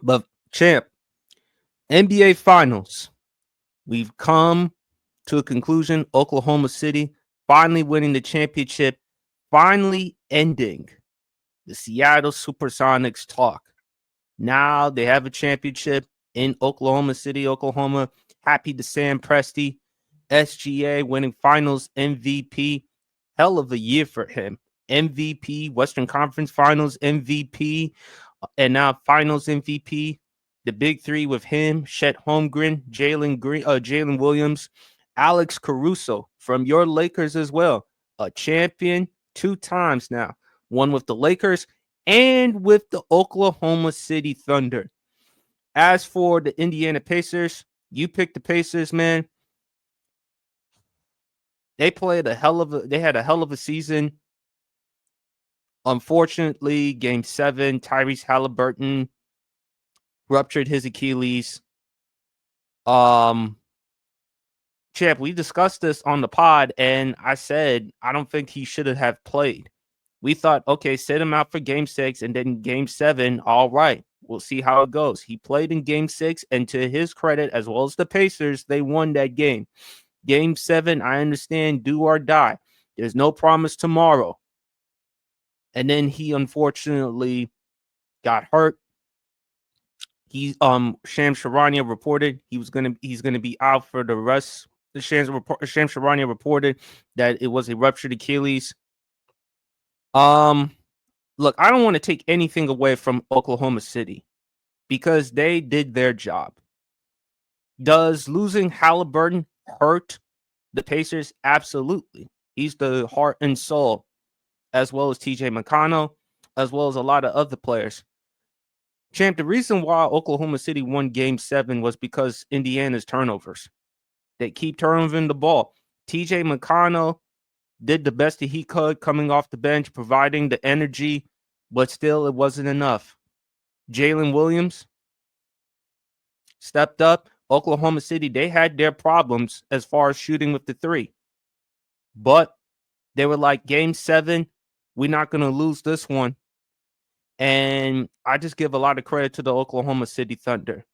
But champ, NBA Finals. We've come to a conclusion. Oklahoma City finally winning the championship, finally ending the Seattle Supersonics talk. Now they have a championship in Oklahoma City, Oklahoma. Happy to Sam Presti, SGA winning finals MVP. Hell of a year for him. MVP, Western Conference Finals MVP, and now Finals MVP. The big three with him: Chet Holmgren, Jalen Williams, Alex Caruso from your Lakers as well. A champion 2 times now. One with the Lakers and with the Oklahoma City Thunder. As for the Indiana Pacers, you picked the Pacers, man. They had a hell of a season. Unfortunately, game 7, Tyrese Halliburton ruptured his Achilles. Champ, we discussed this on the pod, and I said I don't think he should have played. We thought, okay, sit him out for game 6, and then game 7, all right, we'll see how it goes. He played in game 6, and to his credit, as well as the Pacers, they won that game. Game 7, I understand, do or die. There's no promise tomorrow. And then he unfortunately got hurt. Shams Charania reported he's gonna be out for the rest. Shams Charania reported that it was a ruptured Achilles. Look, I don't want to take anything away from Oklahoma City because they did their job. Does losing Halliburton hurt the Pacers? Absolutely. He's the heart and soul, as well as TJ McConnell, as well as a lot of other players. Champ, the reason why Oklahoma City won game 7 was because Indiana's turnovers. They keep turning the ball. TJ McConnell did the best that he could coming off the bench, providing the energy, but still it wasn't enough. Jalen Williams stepped up. Oklahoma City, they had their problems as far as shooting with the 3. But they were like, game 7, we're not going to lose this one. And I just give a lot of credit to the Oklahoma City Thunder.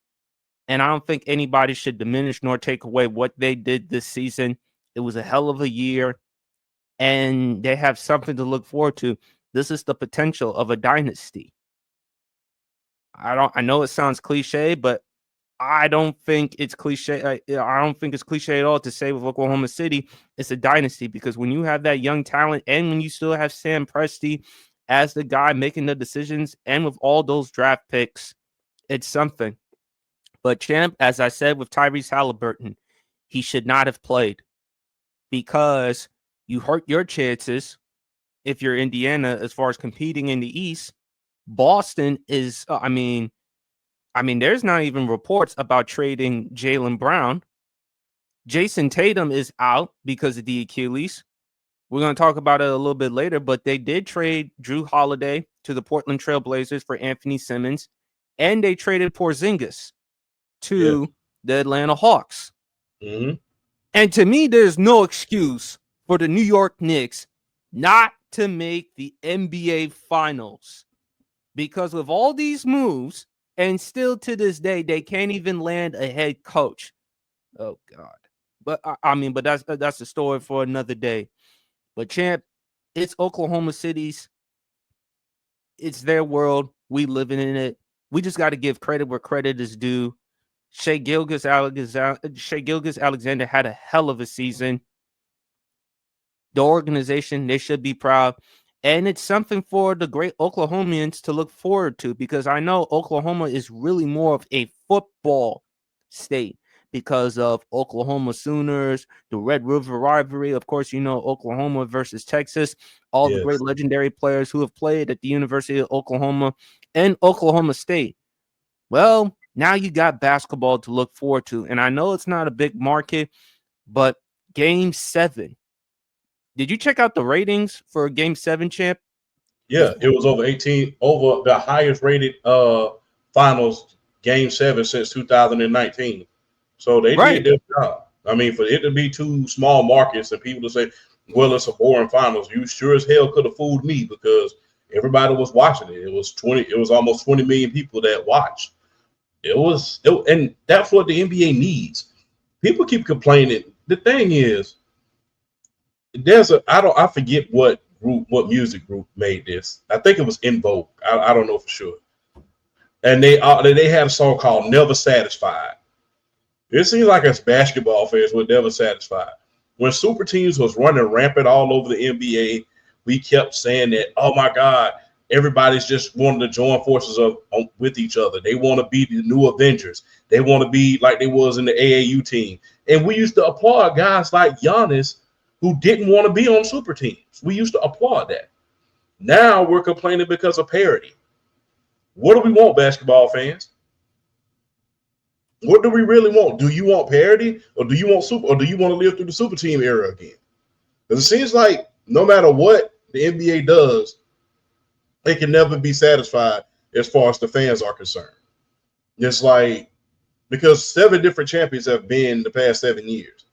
And I don't think anybody should diminish nor take away what they did this season. It was a hell of a year, and they have something to look forward to. This is the potential of a dynasty. I know it sounds cliche, but I don't think it's cliche. I don't think it's cliche at all to say with Oklahoma City, it's a dynasty, because when you have that young talent and when you still have Sam Presti as the guy making the decisions, and with all those draft picks, it's something. But champ, as I said with Tyrese Halliburton, he should not have played because you hurt your chances if you're Indiana as far as competing in the East. Boston is, I mean, there's not even reports about trading Jaylen Brown. Jason Tatum is out because of the Achilles. We're going to talk about it a little bit later, but they did trade Drew Holiday to the Portland Trail Blazers for Anthony Simmons, and they traded Porzingis to the Atlanta Hawks. Mm-hmm. And to me, there's no excuse for the New York Knicks not to make the NBA Finals, because with all these moves, and still to this day, they can't even land a head coach. Oh God! But but that's a story for another day. But champ, it's Oklahoma City's. It's their world. We living in it. We just got to give credit where credit is due. Shai Gilgeous-Alexander had a hell of a season. The organization, they should be proud. And it's something for the great Oklahomians to look forward to, because I know Oklahoma is really more of a football state because of Oklahoma Sooners, the Red River rivalry. Of course, you know, Oklahoma versus Texas, all the great legendary players who have played at the University of Oklahoma and Oklahoma State. Well, now you got basketball to look forward to. And I know it's not a big market, but game 7. Did you check out the ratings for game 7, champ? Yeah, it was over 18, over the highest rated finals game 7 since 2019. So they did their job. I mean, for it to be 2 small markets and people to say, well, it's a boring finals, you sure as hell could have fooled me, because everybody was watching it. It was almost 20 million people that watched. And that's what the NBA needs. People keep complaining. The thing is, I forget what music group made this. I think it was In Vogue. I don't know for sure. And they had a song called "Never Satisfied." It seems like us basketball fans were never satisfied. When super teams was running rampant all over the NBA, we kept saying that, oh my God, everybody's just wanting to join forces with each other. They want to be the new Avengers. They want to be like they was in the AAU team. And we used to applaud guys like Giannis who didn't want to be on super teams. We used to applaud that. Now we're complaining because of parity. What do we want, basketball fans? What do we really want? Do you want parity, or do you want super, or do you want to live through the super team era again? Because it seems like no matter what the NBA does, they can never be satisfied as far as the fans are concerned. It's like, because 7 different champions have been the past 7 years,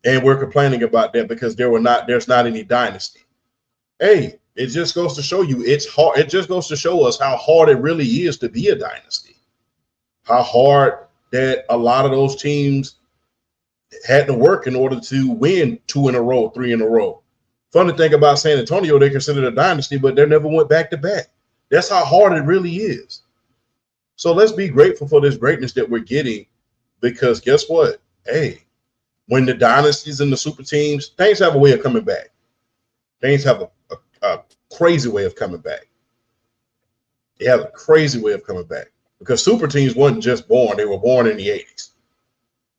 and we're complaining about that because there's not any dynasty. Hey, it just goes to show you it's hard. It just goes to show us how hard it really is to be a dynasty. How hard that a lot of those teams had to work in order to win 2 in a row, 3 in a row. Funny thing about San Antonio, they considered a dynasty, but they never went back to back. That's how hard it really is. So let's be grateful for this greatness that we're getting, because guess what? Hey, when the dynasties and the super teams, things have a way of coming back. Things have a crazy way of coming back. They have a crazy way of coming back. Because super teams wasn't just born; they were born in the 80s.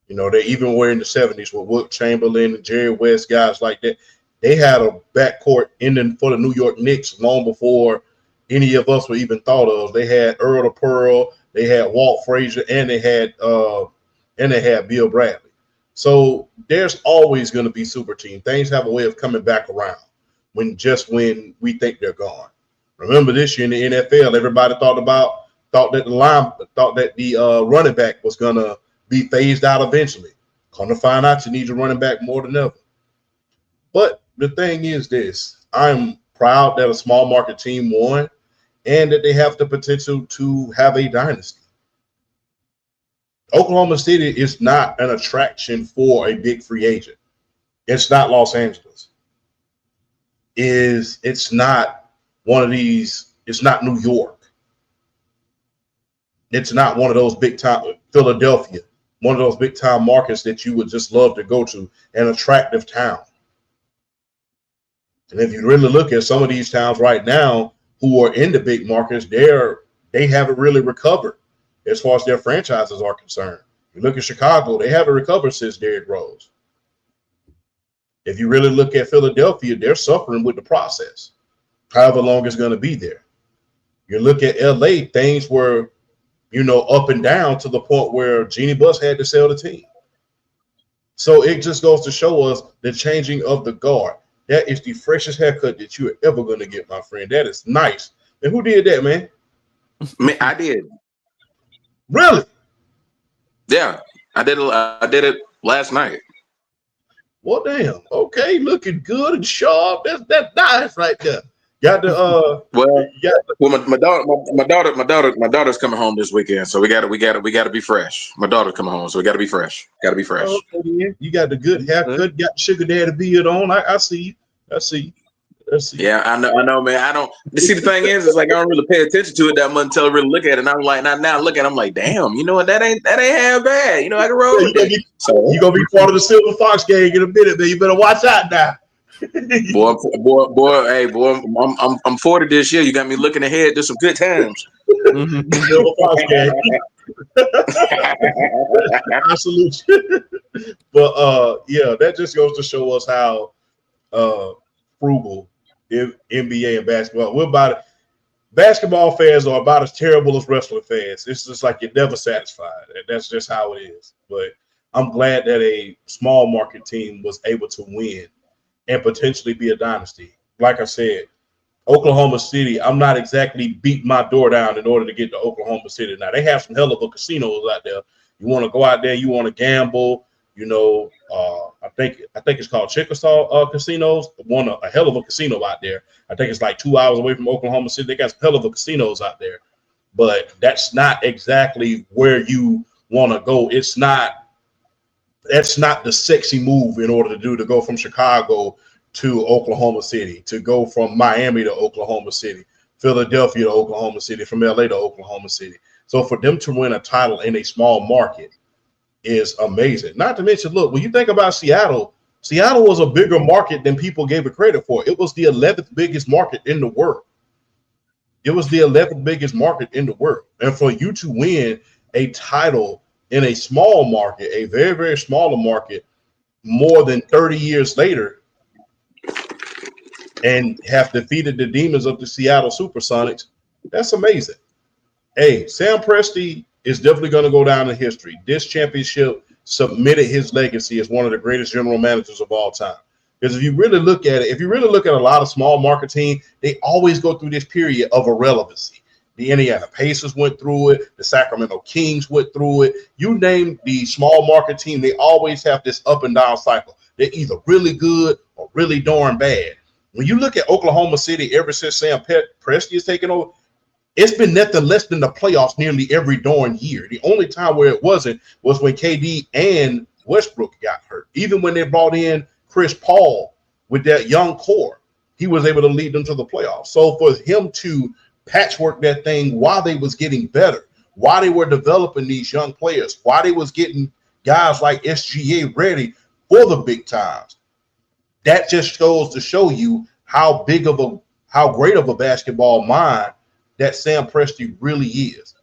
You know, they even were in the 70s with Wilt Chamberlain and Jerry West, guys like that. They had a backcourt for the New York Knicks long before any of us were even thought of. They had Earl the Pearl, they had Walt Frazier, and they had Bill Bradley. So there's always going to be super team. Things have a way of coming back around when we think they're gone. Remember this year in the NFL, everybody thought that the running back was gonna be phased out eventually. Come to find out, you need your running back more than ever. But the thing is this: I'm proud that a small market team won, and that they have the potential to have a dynasty. Oklahoma City is not an attraction for a big free agent. It's not Los Angeles. It's not one of these. It's not New York. It's not one of those big time Philadelphia, one of those big time markets that you would just love to go to, an attractive town. And if you really look at some of these towns right now who are in the big markets, they haven't really recovered as far as their franchises are concerned. You look at Chicago, they haven't recovered since Derrick Rose. If you really look at Philadelphia, they're suffering with the process, however long it's going to be there. You look at LA, things were up and down to the point where Jeannie Buss had to sell the team. So it just goes to show us the changing of the guard. That is the freshest haircut that you're ever going to get, my friend. That is nice. And who did that, man? I did. Really? Yeah, I did it last night. Well, damn. Okay, looking good and sharp. That's nice right there. Got the my daughter's coming home this weekend, so we got to be fresh. My daughter's coming home, so we got to be fresh. Got to be fresh. Okay, yeah. You got the good haircut. Got sugar daddy beard on. I see you. Yeah, I know, man. I don't see. The thing is like I don't really pay attention to it that much until I really look at it. And I'm like, now look at it, I'm like, damn, you know what? That ain't half bad. I can roll with it. So you're gonna be part of the Silver Fox gang in a minute, man. You better watch out now. boy, hey, boy, I'm 40 this year. You got me looking ahead to some good times. Silver Fox gang. I salute you. But yeah, that just goes to show us how frugal NBA and basketball. We're about it. Basketball fans are about as terrible as wrestling fans. It's just like you're never satisfied, and that's just how it is. But I'm glad that a small market team was able to win and potentially be a dynasty. Like I said, Oklahoma City, I'm not exactly beating my door down in order to get to Oklahoma City. Now, they have some hell of a casinos out there. You want to go out there, you want to gamble, I think it's called Chickasaw Casinos. A hell of a casino out there. I think it's like 2 hours away from Oklahoma City. They got some hell of a casinos out there. but that's not exactly where you want to go. That's not the sexy move in order to go from Chicago to Oklahoma City, to go from Miami to Oklahoma City, Philadelphia to Oklahoma City, from LA to Oklahoma City. So for them to win a title in a small market is amazing. Not to mention, look, when you think about Seattle was a bigger market than people gave it credit for. It was the 11th biggest market in the world. It was the 11th biggest market in the world. And for you to win a title in a small market, a very, very smaller market, more than 30 years later, and have defeated the demons of the Seattle Supersonics, that's amazing. Hey, Sam Presti is definitely going to go down in history. This championship cemented his legacy as one of the greatest general managers of all time. Because if you really look at a lot of small market teams, they always go through this period of irrelevancy. The Indiana Pacers went through it. The Sacramento Kings went through it. You name the small market team, they always have this up and down cycle. They're either really good or really darn bad. When you look at Oklahoma City, ever since Sam Presti has taken over, it's been nothing less than the playoffs nearly every darn year. The only time where it wasn't was when KD and Westbrook got hurt. Even when they brought in Chris Paul with that young core, he was able to lead them to the playoffs. So for him to patchwork that thing while they was getting better, while they were developing these young players, while they was getting guys like SGA ready for the big times, that just goes to show you how great of a basketball mind that Sam Presti really is.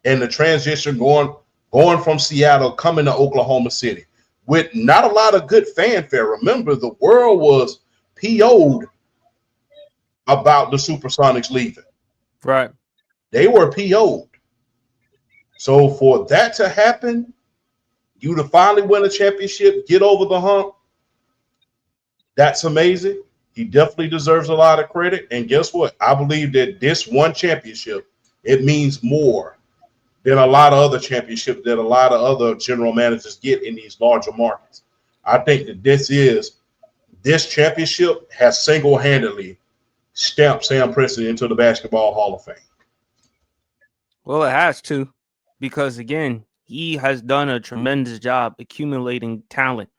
And the transition going from Seattle, coming to Oklahoma City with not a lot of good fanfare. Remember, the world was PO'd about the Supersonics leaving. Right. They were PO'd. So for that to happen, you to finally win a championship, get over the hump, that's amazing. He definitely deserves a lot of credit. And guess what? I believe that this one championship, it means more than a lot of other championships that a lot of other general managers get in these larger markets. I think that this championship has single-handedly stamped Sam Presti into the Basketball Hall of Fame. Well, it has to, because again, he has done a tremendous job accumulating talent.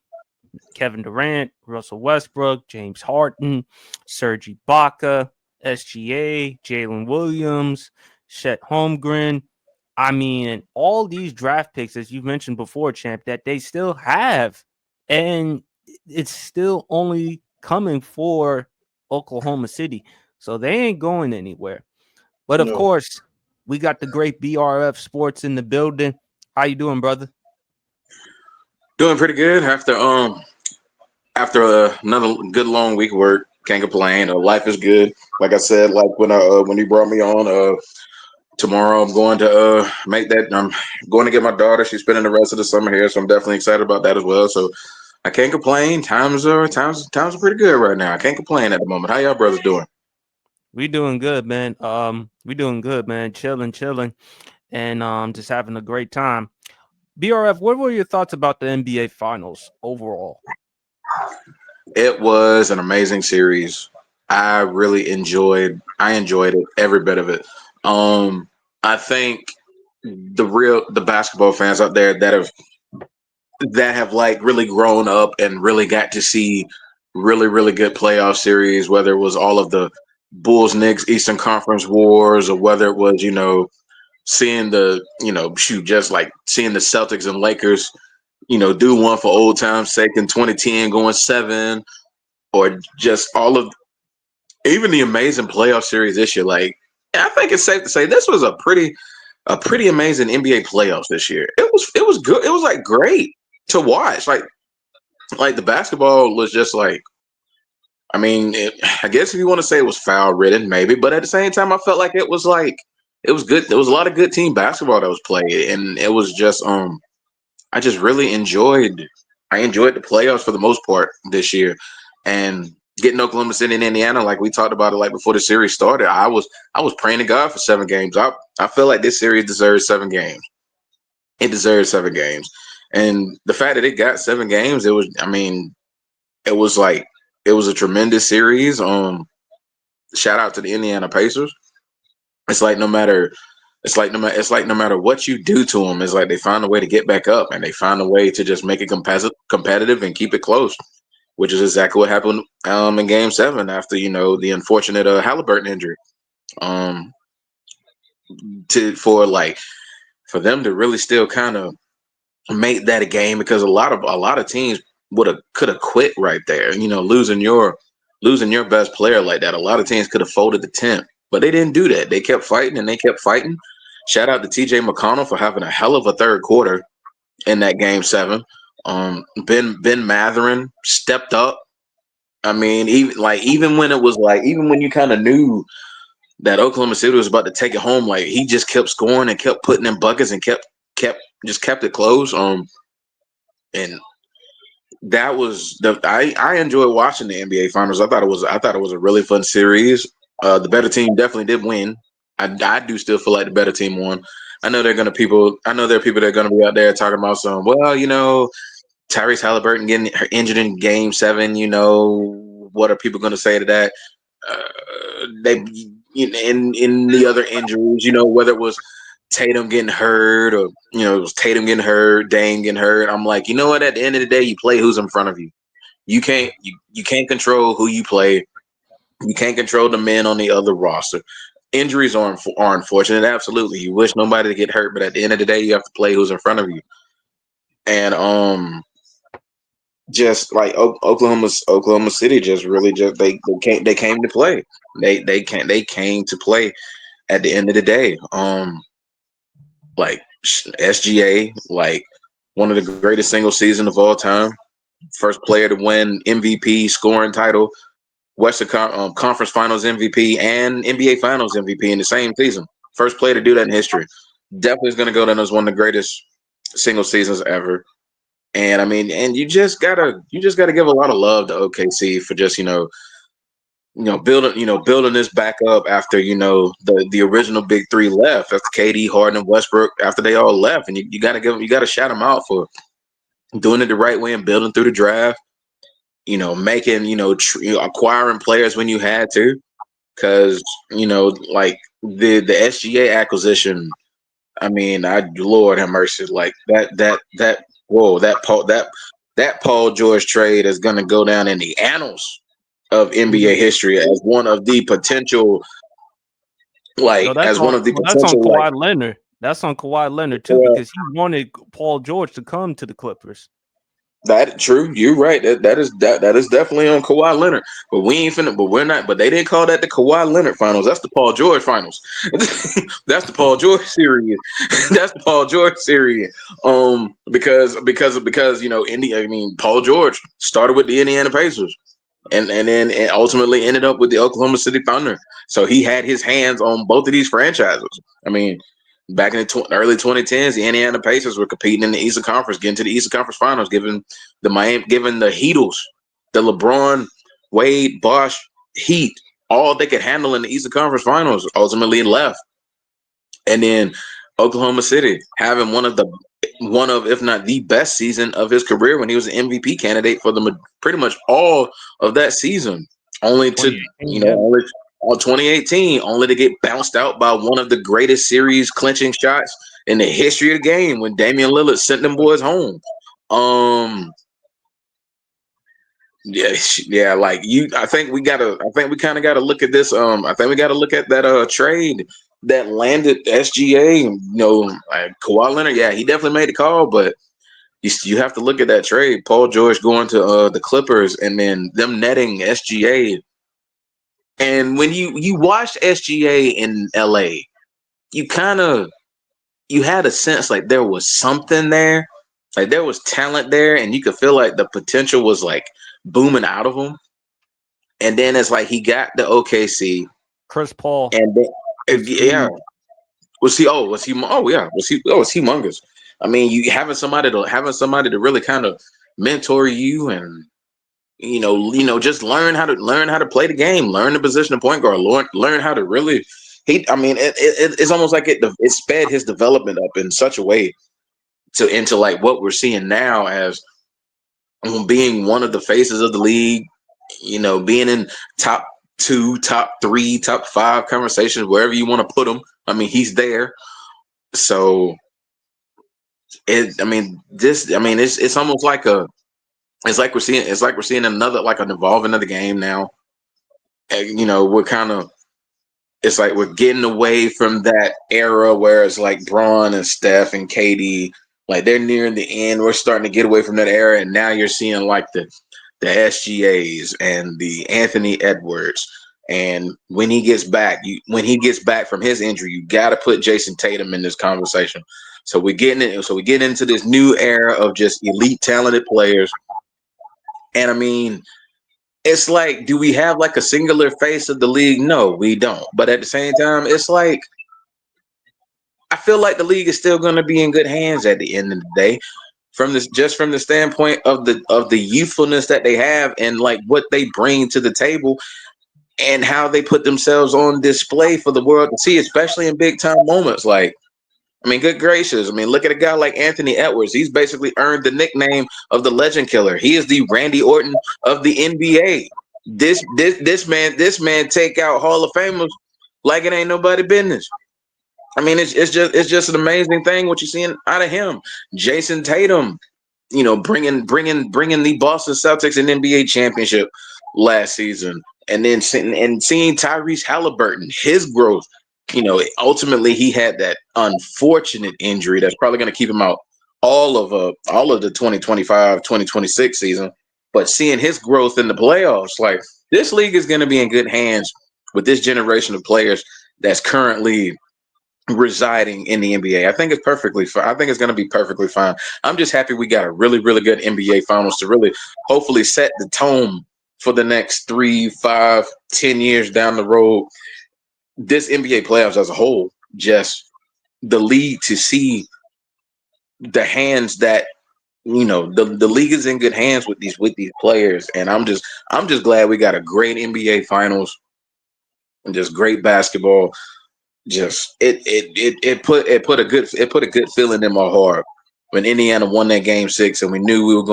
Kevin Durant, Russell Westbrook, James Harden, Serge Ibaka, SGA, Jalen Williams, Chet Holmgren. I mean, all these draft picks, as you mentioned before, Champ, that they still have. And it's still only coming for Oklahoma City. So they ain't going anywhere. But of course, we got the great BRF Sports in the building. How you doing, brother? Doing pretty good after another good long week of work. Can't complain. Life is good. Like I said, like when you brought me on, tomorrow I'm going to make that. I'm going to get my daughter. She's spending the rest of the summer here, so I'm definitely excited about that as well. So I can't complain. Times are pretty good right now. I can't complain at the moment. How y'all brothers doing? We doing good, man. We doing good, man. Chilling, and just having a great time. BRF, what were your thoughts about the NBA Finals overall? It was an amazing series. I enjoyed it, every bit of it. I think the basketball fans out there that have like really grown up and really got to see really, really good playoff series, whether it was all of the Bulls Knicks Eastern Conference Wars, or whether it was, seeing just like seeing the Celtics and Lakers, do one for old time's sake in 2010 going 7, or just all of even the amazing playoff series this year. Like, I think it's safe to say this was a pretty amazing NBA playoffs this year. It was good. It was like great to watch. Like the basketball was just like, I mean, I guess if you want to say it was foul ridden, maybe, but at the same time, I felt like it was good. There was a lot of good team basketball that was played, and it was just I just really enjoyed the playoffs for the most part this year, and getting Oklahoma City and Indiana, like we talked about it, like before the series started, I was praying to God for 7 games. I feel like this series deserves 7 games. It deserves 7 games, and the fact that it got 7 games, it was a tremendous series. Shout out to the Indiana Pacers. It's like no matter It's like no matter what you do to them, it's like they find a way to get back up, and they find a way to just make it competitive and keep it close, which is exactly what happened in Game 7 after the unfortunate Halliburton injury. For them to really still kind of make that a game, because a lot of teams could have quit right there. Losing your best player like that, a lot of teams could have folded the tent, but they didn't do that. They kept fighting and they kept fighting. Shout out to TJ McConnell for having a hell of a third quarter in that Game 7. Ben Mathurin stepped up. I mean, even when you kind of knew that Oklahoma City was about to take it home, like he just kept scoring and kept putting in buckets and kept it close. And that was I enjoyed watching the NBA Finals. I thought it was a really fun series. The better team definitely did win. I do still feel like the better team won. I know there are people that are gonna be out there talking about Tyrese Halliburton getting injured in Game 7. What are people gonna say to that? They in the other injuries, whether it was Tatum getting hurt or it was Tatum getting hurt, Dame getting hurt. I'm like, you know what? At the end of the day, you play who's in front of you. You can't control who you play. You can't control the men on the other roster. Injuries are unfortunate. Absolutely, you wish nobody to get hurt, but at the end of the day, you have to play who's in front of you. And just like Oklahoma City, they came to play. They came to play at the end of the day. Like SGA, like one of the greatest single season of all time. First player to win MVP, scoring title, Western Conference Finals MVP, and NBA Finals MVP in the same season. First player to do that in history. Definitely is going to go down as one of the greatest single seasons ever. And I mean, and you just gotta give a lot of love to OKC for just building this back up after the original big three left, after KD, Harden, and Westbrook, after they all left, and you gotta shout them out for doing it the right way and building through the draft. Making acquiring players when you had to, because like the SGA acquisition. I mean, Lord have mercy, like that Paul George trade is going to go down in the annals of NBA history as one of the potential, that's on Kawhi Leonard. That's on Kawhi Leonard too, because he wanted Paul George to come to the Clippers. That true. You're right. That is definitely on Kawhi Leonard. But we ain't finna. But we're not. But they didn't call that the Kawhi Leonard finals. That's the Paul George finals. That's the Paul George series. That's the Paul George series. Because Paul George started with the Indiana Pacers, and then ultimately ended up with the Oklahoma City Thunder. So he had his hands on both of these franchises. I mean, back in the early 2010s, the Indiana Pacers were competing in the Eastern Conference, getting to the Eastern Conference Finals, giving the Heatles, the LeBron, Wade, Bosh, Heat, all they could handle in the Eastern Conference Finals, ultimately left. And then Oklahoma City having one of if not the best season of his career when he was an MVP candidate for pretty much all of that season, only to 2018, only to get bounced out by one of the greatest series clinching shots in the history of the game when Damian Lillard sent them boys home. Yeah. Like I think we kind of gotta look at this. I think we gotta look at that trade that landed SGA. Like Kawhi Leonard. Yeah, he definitely made the call, but you have to look at that trade. Paul George going to the Clippers, and then them netting SGA. And when you watched SGA in LA, you had a sense like there was something there, like there was talent there, and you could feel like the potential was like booming out of him. And then it's like he got the OKC, Chris Paul, and then, was he humongous. I mean, you having somebody to really kind of mentor you and just learn how to play the game, learn the position of point guard, learn how to really. It's almost like it sped his development up in such a way into like what we're seeing now as being one of the faces of the league. Being in top 2, top 3, top 5 conversations, wherever you want to put him. I mean, he's there. So it's almost like it's like we're seeing another, like an evolving of the game now. And, we're kind of, it's like we're getting away from that era where it's like Braun and Steph and KD, like they're nearing the end. We're starting to get away from that era, and now you're seeing like the SGAs and the Anthony Edwards. And when he gets back, from his injury, you got to put Jason Tatum in this conversation. So we're getting it. So we get into this new era of just elite, talented players. And I mean, it's like, do we have like a singular face of the league? No, we don't. But at the same time, it's like, I feel like the league is still going to be in good hands at the end of the day, from the standpoint of the youthfulness that they have and like what they bring to the table and how they put themselves on display for the world to see, especially in big time moments. Like, I mean, good gracious. I mean, look at a guy like Anthony Edwards. He's basically earned the nickname of the Legend Killer. He is the Randy Orton of the NBA. This man take out Hall of Famers like it ain't nobody business. I mean, it's just an amazing thing what you're seeing out of him. Jason Tatum, bringing the Boston Celtics an NBA championship last season, and then seeing Tyrese Halliburton, his growth. Ultimately he had that unfortunate injury that's probably going to keep him out all of the 2025-2026 season. But seeing his growth in the playoffs, like, this league is going to be in good hands with this generation of players that's currently residing in the NBA. I think it's perfectly fine. I think it's going to be perfectly fine. I'm just happy we got a really, really good NBA finals to really hopefully set the tone for the next 3, 5, 10 years down the road. This NBA playoffs as a whole, just the league to see the hands that the league is in good hands with these players, and I'm just glad we got a great NBA finals and just great basketball. Just it put a good feeling in my heart when Indiana won that game 6, and we knew we were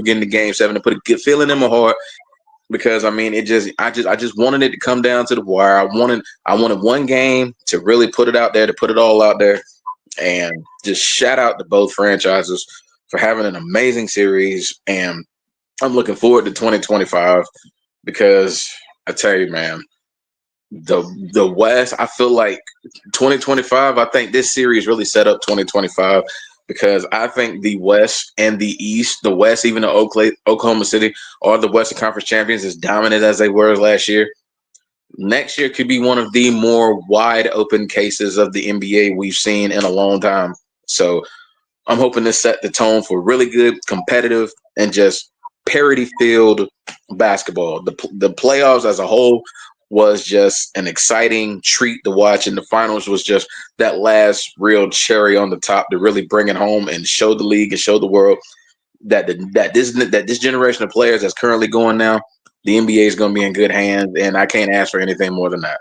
getting to game 7. It put a good feeling in my heart because I mean, I just wanted it to come down to the wire. I wanted one game to really put it out there, to put it all out there, and just shout out to both franchises for having an amazing series. And I'm looking forward to 2025 because I tell you, man, the West, I feel like 2025, I think this series really set up 2025 because I think the West and the East, the West, even the Oklahoma City, are the Western Conference champions, as dominant as they were last year. Next year could be one of the more wide open cases of the NBA we've seen in a long time. So I'm hoping to set the tone for really good, competitive, and just parity-filled basketball. The playoffs as a whole was just an exciting treat to watch, and the finals was just that last real cherry on the top to really bring it home and show the league and show the world that this generation of players that's currently going now, the NBA is going to be in good hands, and I can't ask for anything more than that.